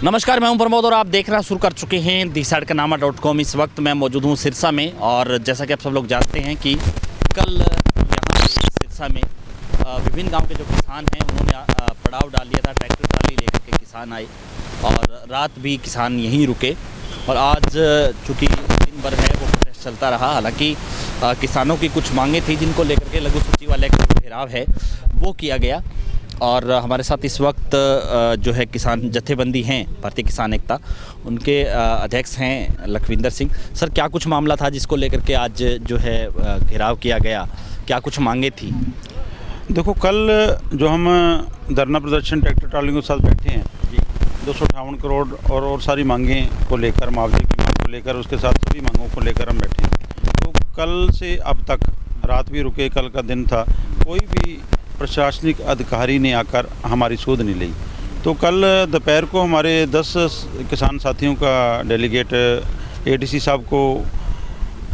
नमस्कार, मैं हूं प्रमोद और आप देखना शुरू कर चुके हैं DiSideKarnama.com। इस वक्त मैं मौजूद हूं सिरसा में और जैसा कि आप सब लोग जानते हैं कि कल यहाँ पे सिरसा में विभिन्न गांव के जो किसान हैं उन्होंने पड़ाव डाल लिया था। ट्रैक्टर ट्राली लेकर के किसान आए और रात भी किसान यहीं रुके और आज चूँकि दिन भर है वो प्रोटेस्ट चलता रहा। हालाँकि किसानों की कुछ मांगें थी जिनको लेकर के लघु सचिवालय का जो घेराव है वो किया गया। और हमारे साथ इस वक्त जो है किसान जत्थेबंदी हैं भारतीय किसान एकता, उनके अध्यक्ष हैं लखविंदर सिंह। सर, क्या कुछ मामला था जिसको लेकर के आज जो है घेराव किया गया, क्या कुछ मांगे थी? देखो, कल जो हम धरना प्रदर्शन ट्रैक्टर ट्रालियों के साथ बैठे हैं 258 करोड़ और सारी मांगें को लेकर, मुआवजे की मांग को लेकर, उसके साथ सभी मांगों को लेकर हम बैठे हैं। तो कल से अब तक, रात भी रुके, कल का दिन था, कोई भी प्रशासनिक अधिकारी ने आकर हमारी सुध नहीं ली। तो कल दोपहर को हमारे 10 किसान साथियों का डेलीगेट ADC साहब को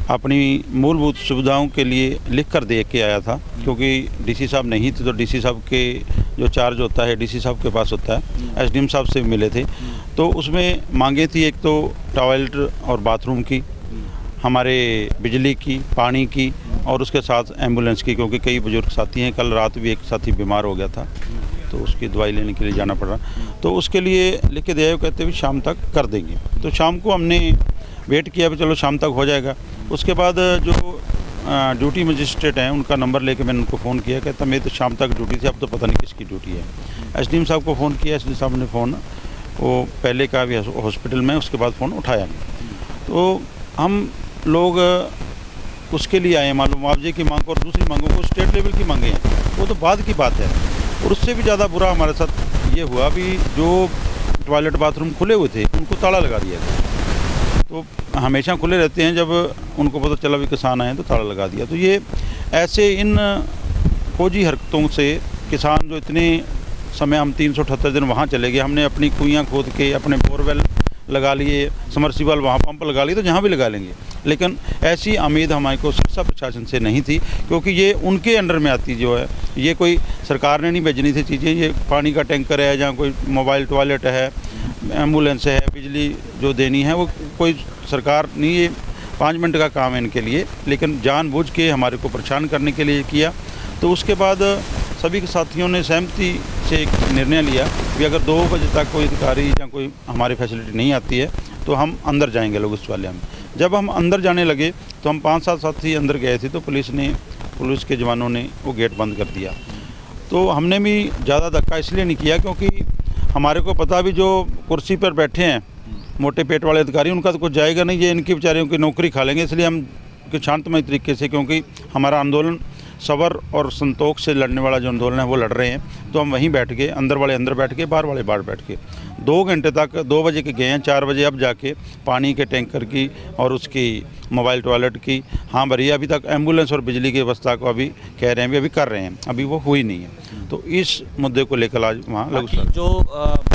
अपनी मूलभूत सुविधाओं के लिए लिख कर दे के आया था, क्योंकि DC साहब नहीं थे। तो DC साहब के जो चार्ज होता है DC साहब के पास होता है, SDM साहब से मिले थे। तो उसमें मांगे थी, एक तो टॉयलेट और बाथरूम की, हमारे बिजली की, पानी की और उसके साथ एम्बुलेंस की, क्योंकि कई बुजुर्ग साथी हैं। कल रात भी एक साथी बीमार हो गया था तो उसकी दवाई लेने के लिए जाना पड़ा। तो उसके लिए लिख के दिया, कहते हुए शाम तक कर देंगे। तो शाम को हमने वेट किया भी चलो शाम तक हो जाएगा। उसके बाद जो ड्यूटी मजिस्ट्रेट हैं उनका नंबर लेके मैंने उनको फ़ोन किया, कहता मेरी तो शाम तक ड्यूटी थी, अब तो पता नहीं किसकी ड्यूटी है। SDM साहब को फ़ोन किया, SDM साहब ने फ़ोन वो पहले का भी हॉस्पिटल में, उसके बाद फ़ोन उठाया नहीं। तो हम लोग उसके लिए आए, मालूम मुआवजे की मांग और दूसरी मांगों को, स्टेट लेवल की मांगे हैं, वो तो बाद की बात है। और उससे भी ज़्यादा बुरा हमारे साथ ये हुआ भी, जो टॉयलेट बाथरूम खुले हुए थे उनको ताला लगा दिया गया। तो हमेशा खुले रहते हैं, जब उनको पता चला भी किसान आए तो ताला लगा दिया। तो ये ऐसे इन फौजी हरकतों से किसान जो इतने समय, हम 378 दिन वहाँ चले गए, हमने अपनी कुइयाँ खोद के, अपने बोरवेल लगा लिए, समरसीबल वहाँ पंप लगा लिए, तो जहाँ भी लगा लेंगे। लेकिन ऐसी उम्मीद हमारे को सिरसा प्रशासन से नहीं थी, क्योंकि ये उनके अंडर में आती जो है, ये कोई सरकार ने नहीं भेजनी थी चीज़ें। ये पानी का टैंकर है, जहाँ कोई मोबाइल टॉयलेट है, एम्बुलेंस है, बिजली जो देनी है, वो कोई सरकार नहीं, ये 5 मिनट का काम है इनके लिए, लेकिन जानबूझ के हमारे को परेशान करने के लिए किया। तो उसके बाद सभी के साथियों ने सहमति से एक निर्णय लिया कि अगर 2 बजे तक कोई अधिकारी या कोई हमारी फैसिलिटी नहीं आती है तो हम अंदर जाएंगे लघु सचिवालय में। जब हम अंदर जाने लगे तो हम 5-7 साथी अंदर गए थे, तो पुलिस के जवानों ने वो गेट बंद कर दिया। तो हमने भी ज़्यादा धक्का इसलिए नहीं किया, क्योंकि हमारे को पता भी जो कुर्सी पर बैठे हैं मोटे पेट वाले अधिकारी, उनका तो कुछ जाएगा नहीं, ये इनकी बेचारियों की नौकरी खा लेंगे। इसलिए हम शांतमय तरीके से, क्योंकि हमारा आंदोलन सबर और संतोष से लड़ने वाला जो आंदोलन है वो लड़ रहे हैं, तो हम वहीं बैठ के, अंदर वाले अंदर बैठ के, बाहर वाले बाहर बैठ के 2 घंटे तक, 2 बजे के गए हैं, 4 बजे अब जाके पानी के टैंकर की और उसकी मोबाइल टॉयलेट की हाँ भरी। अभी तक एम्बुलेंस और बिजली की व्यवस्था को अभी कह रहे हैं, अभी कर रहे हैं, अभी वो हुई नहीं है। तो इस मुद्दे को लेकर आज वहाँ जो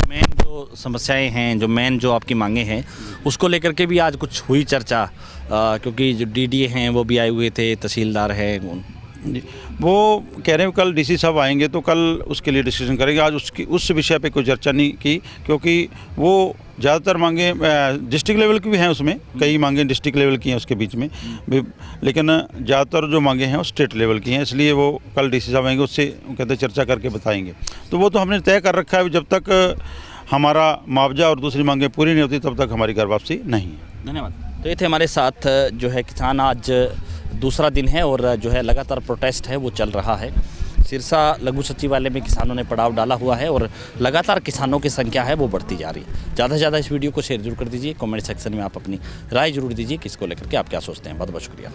मेन जो समस्याएं हैं, जो मेन जो आपकी मांगे हैं, उसको लेकर के भी आज कुछ हुई चर्चा, क्योंकि जो DDA हैं वो भी आए हुए थे, तहसीलदार हैं जी, वो कह रहे हैं कल DC साहब आएंगे तो कल उसके लिए डिस्कशन करेंगे। आज उस विषय पे कोई चर्चा नहीं की, क्योंकि वो ज़्यादातर मांगे डिस्ट्रिक्ट लेवल की भी हैं, उसमें कई मांगे डिस्ट्रिक्ट लेवल की हैं उसके बीच में भी, लेकिन ज़्यादातर जो मांगे हैं वो स्टेट लेवल की हैं। इसलिए वो कल DC साहब आएंगे, उससे कहते चर्चा करके बताएंगे। तो वो तो हमने तय कर रखा है, जब तक हमारा मुआवजा और दूसरी मांगें पूरी नहीं होती तब तक हमारी घर वापसी नहीं है। धन्यवाद। तो ये थे हमारे साथ जो है किसान, आज दूसरा दिन है और जो है लगातार प्रोटेस्ट है वो चल रहा है। सिरसा लघु सचिवालय में किसानों ने पड़ाव डाला हुआ है और लगातार किसानों की संख्या है वो बढ़ती जा रही है। ज़्यादा से ज़्यादा इस वीडियो को शेयर जरूर कर दीजिए। कमेंट सेक्शन में आप अपनी राय जरूर दीजिए कि इसको लेकर के आप क्या सोचते हैं। बहुत बहुत शुक्रिया।